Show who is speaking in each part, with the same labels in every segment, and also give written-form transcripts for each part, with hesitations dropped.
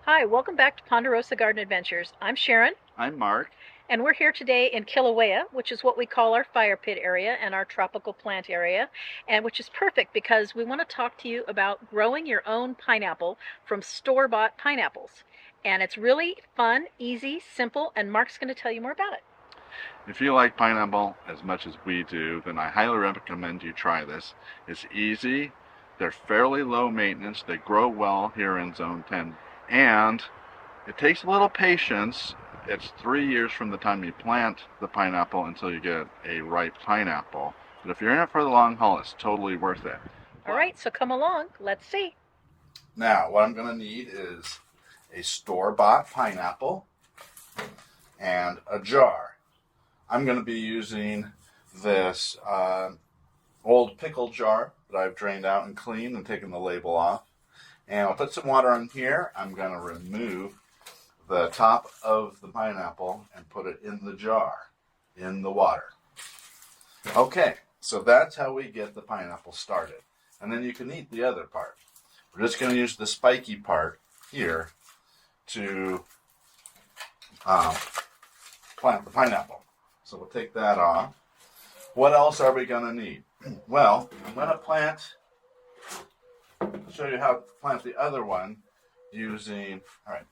Speaker 1: Hi, welcome back to Ponderosa Garden Adventures. I'm Sharon,
Speaker 2: I'm Mark.
Speaker 1: and we're here today in Kilauea, which is what we call our fire pit area and our tropical plant area, and which is perfect because we want to talk to you about growing your own pineapple from store-bought pineapples. And it's really fun, easy, simple, and Mark's going to tell you more about it.
Speaker 2: If you like pineapple as much as we do, then I highly recommend you try this. It's easy, they're fairly low maintenance, they grow well here in Zone 10, and it takes a little patience. It's 3 years from the time you plant the pineapple until you get a ripe pineapple. But if you're in it for the long haul, it's totally worth it.
Speaker 1: All right, so come along. Let's see.
Speaker 2: Now, what I'm going to need is a store-bought pineapple and a jar. I'm going to be using this old pickle jar that I've drained out and cleaned and taken the label off. And I'll put some water in here. I'm going to remove the top of the pineapple and put it in the jar, in the water. Okay, so that's how we get the pineapple started. And then you can eat the other part. We're just going to use the spiky part here to plant the pineapple. So we'll take that off. What else are we going to need? Well, I'm going to show you how to plant the other one using, all right.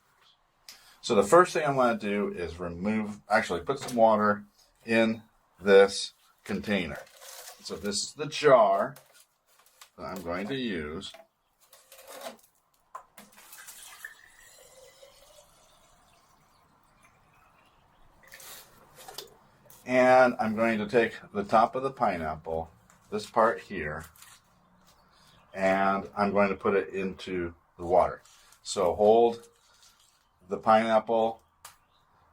Speaker 2: So the first thing I'm going to do is put some water in this container. So this is the jar that I'm going to use. And I'm going to take the top of the pineapple, this part here, and I'm going to put it into the water. So hold the pineapple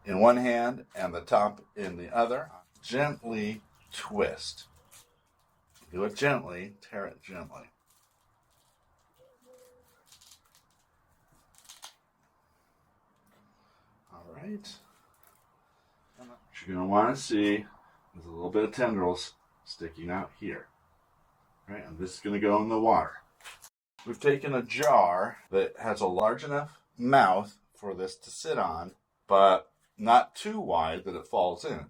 Speaker 2: in one hand and the top in the other. Gently twist. Do it gently, tear it gently. All right. What you're going to want to see is a little bit of tendrils sticking out here. All right, and this is going to go in the water. We've taken a jar that has a large enough mouth for this to sit on, but not too wide that it falls in,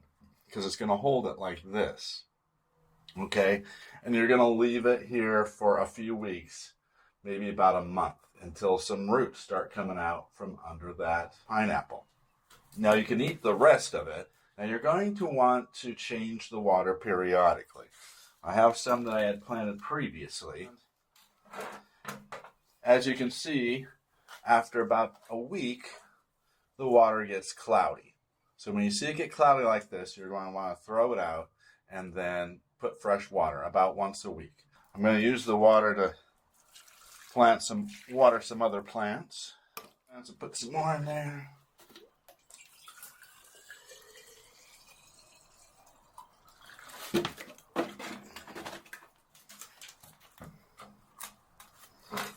Speaker 2: because it's going to hold it like this. Okay, and you're going to leave it here for a few weeks, maybe about a month, until some roots start coming out from under that pineapple. Now you can eat the rest of it. Now you're going to want to change the water periodically. I have some that I had planted previously. As you can see, after about a week, the water gets cloudy. So when you see it get cloudy like this, you're going to want to throw it out and then put fresh water about once a week. I'm going to use the water to water some other plants. And so put some more in there.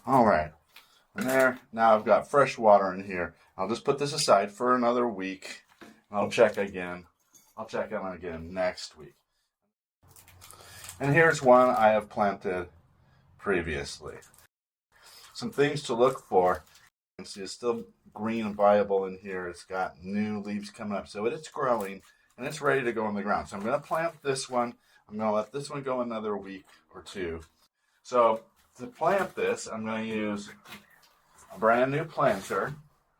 Speaker 2: All right, and there, now I've got fresh water in here. I'll just put this aside for another week. I'll check again. I'll check on it again next week. And here's one I have planted previously. Some things to look for. You can see it's still green and viable in here. It's got new leaves coming up, so it's growing and it's ready to go in the ground. So I'm going to plant this one. I'm going to let this one go another week or two. So to plant this, I'm going to use a brand new planter,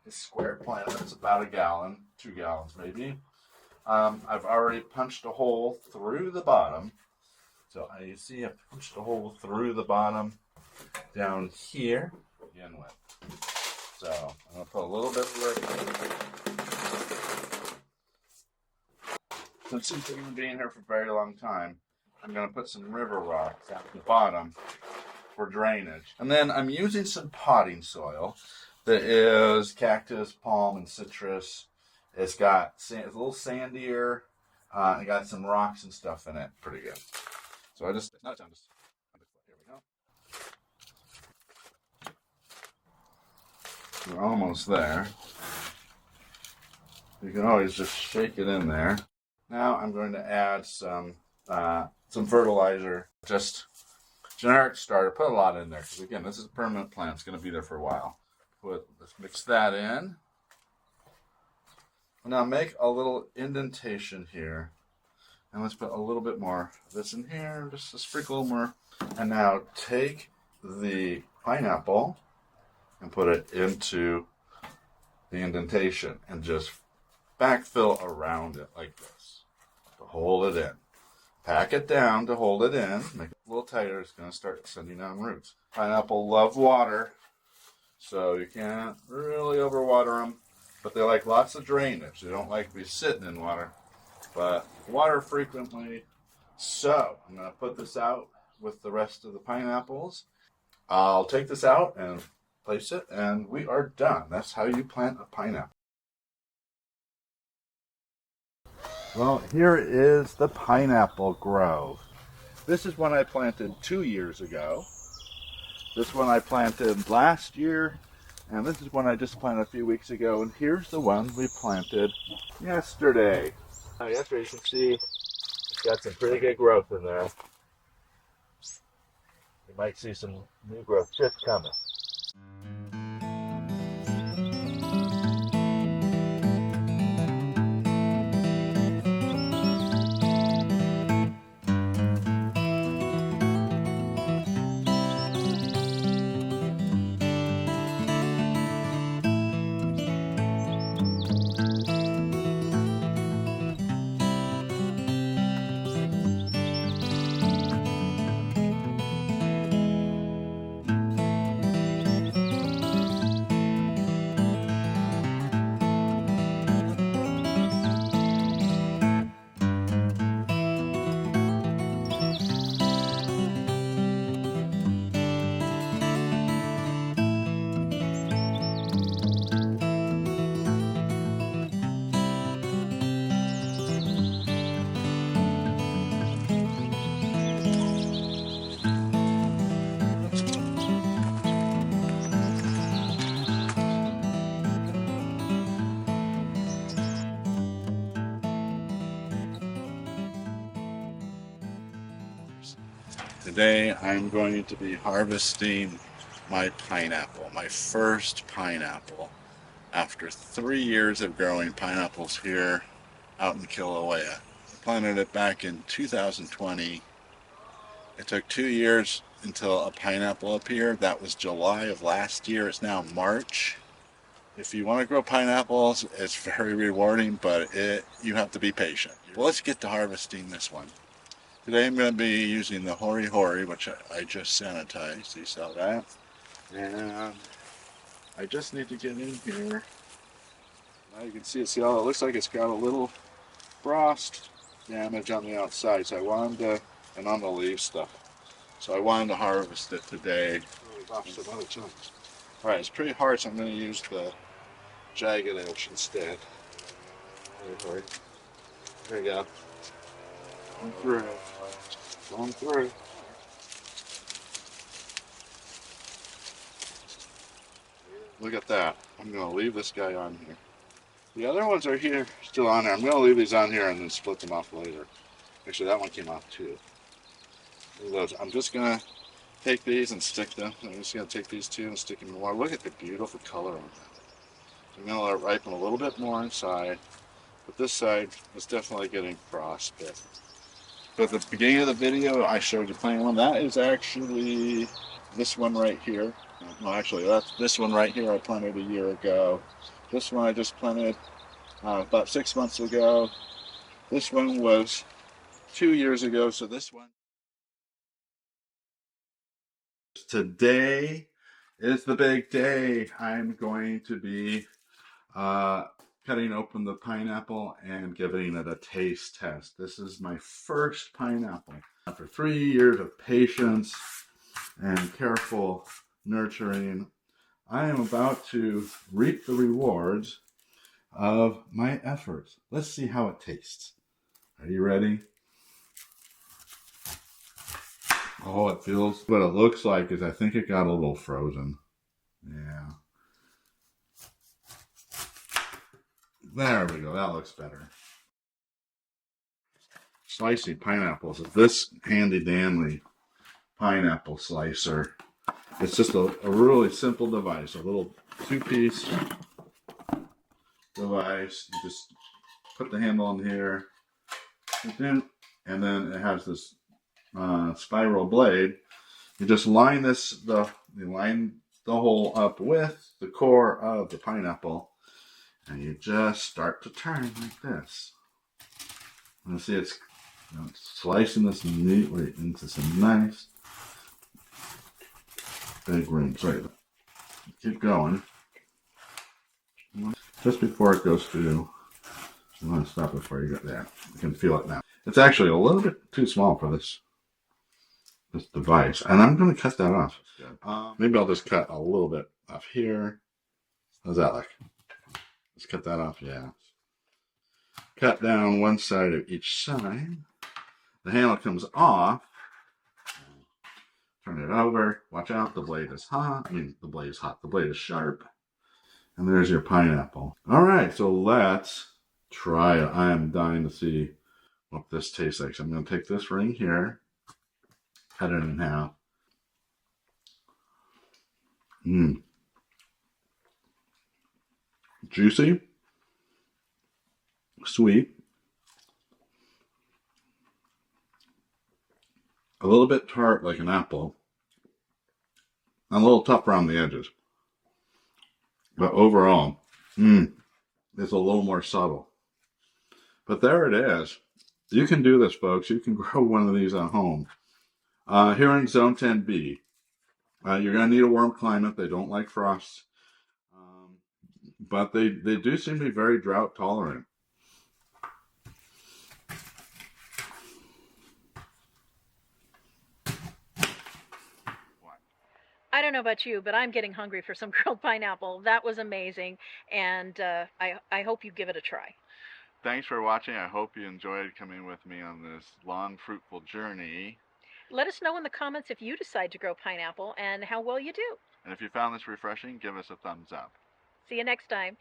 Speaker 2: a square planter. It's about a gallon, 2 gallons maybe. I've already punched a hole through the bottom. So you see I punched a hole through the bottom down here to begin with. So I'm going to put a little bit of since it's going to be in here for a very long time, I'm going to put some river rock down at the bottom for drainage. And then I'm using some potting soil that is cactus, palm, and citrus. It's got it's a little sandier. I got some rocks and stuff in it. Pretty good. So here we go. We're almost there. You can always just shake it in there. Now I'm going to add some fertilizer, just generic starter. Put a lot in there because again, this is a permanent plant. It's going to be there for a while. let's mix that in. Now make a little indentation here. And let's put a little bit more of this in here, just a sprinkle more. And now take the pineapple and put it into the indentation and just backfill around it like this to hold it in. Pack it down to hold it in. Make it a little tighter. It's going to start sending down roots. Pineapple love water, so you can't really overwater them. But they like lots of drainage. They don't like to be sitting in water, but water frequently. So I'm going to put this out with the rest of the pineapples. I'll take this out and place it, and we are done. That's how you plant a pineapple. Well, here is the pineapple grove. This is one I planted 2 years ago. This one I planted last year. And this is one I just planted a few weeks ago, and here's the one we planted yesterday. Yesterday you can see it's got some pretty good growth in there. You might see some new growth just coming. Today I'm going to be harvesting my pineapple, my first pineapple, after 3 years of growing pineapples here out in Kilauea. I planted it back in 2020. It took 2 years until a pineapple appeared. That was July of last year. It's now March. If you want to grow pineapples, it's very rewarding, but you have to be patient. Well, let's get to harvesting this one. Today I'm going to be using the Hori Hori, which I just sanitized. You saw that. And I just need to get in here. Now you can see it. See how it looks like it's got a little frost damage on the outside. So I wanted to, and on the leaf stuff. So I wanted to harvest it today. Off some other chunks. Alright, it's pretty hard, so I'm going to use the jagged edge instead. There you go. Going through. Going through. Look at that. I'm going to leave this guy on here. The other ones are here, still on there. I'm going to leave these on here and then split them off later. Actually, that one came off too. I'm just going to take these and stick them. I'm just going to take these two and stick them in water. Look at the beautiful color on that. I'm going to let it ripen a little bit more inside. But this side is definitely getting frostbit. But at the beginning of the video, I showed you planting one. That is actually this one right here. No, actually, that's this one right here I planted a year ago. This one I just planted about 6 months ago. This one was 2 years ago, so this one. Today is the big day. I'm going to be cutting open the pineapple and giving it a taste test. This is my first pineapple. After 3 years of patience and careful nurturing, I am about to reap the rewards of my efforts. Let's see how it tastes. Are you ready? Oh, it feels, what it looks like is I think it got a little frozen. Yeah. There we go, that looks better. Slicing pineapples. This handy dandy pineapple slicer. It's just a really simple device. A little two-piece device. You just put the handle in here, and then it has this spiral blade. You just line the hole up with the core of the pineapple, and you just start to turn like this. And see, it's slicing this neatly into some nice big rings. Right, keep going. Just before it goes through, I'm going to stop it before you get there. You can feel it now. It's actually a little bit too small for this device, and I'm going to cut that off. Maybe I'll just cut a little bit off here. How's that like? Let's cut that off. Yeah. Cut down one side of each side. The handle comes off. Turn it over. Watch out. The blade is hot. The blade is hot. The blade is sharp. And there's your pineapple. All right, so let's try it. I am dying to see what this tastes like. So I'm going to take this ring here, cut it in half. Juicy, sweet, a little bit tart like an apple, and a little tough around the edges. But overall, it's a little more subtle. But there it is. You can do this, folks. You can grow one of these at home. Here in Zone 10B, you're going to need a warm climate. They don't like frost. But they do seem to be very drought tolerant.
Speaker 1: I don't know about you, but I'm getting hungry for some grilled pineapple. That was amazing, and I hope you give it a try.
Speaker 2: Thanks for watching. I hope you enjoyed coming with me on this long, fruitful journey.
Speaker 1: Let us know in the comments if you decide to grow pineapple and how well you do.
Speaker 2: And if you found this refreshing, give us a thumbs up.
Speaker 1: See you next time.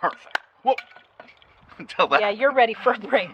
Speaker 2: Perfect. Whoa. Until that.
Speaker 1: Yeah, you're ready for a break.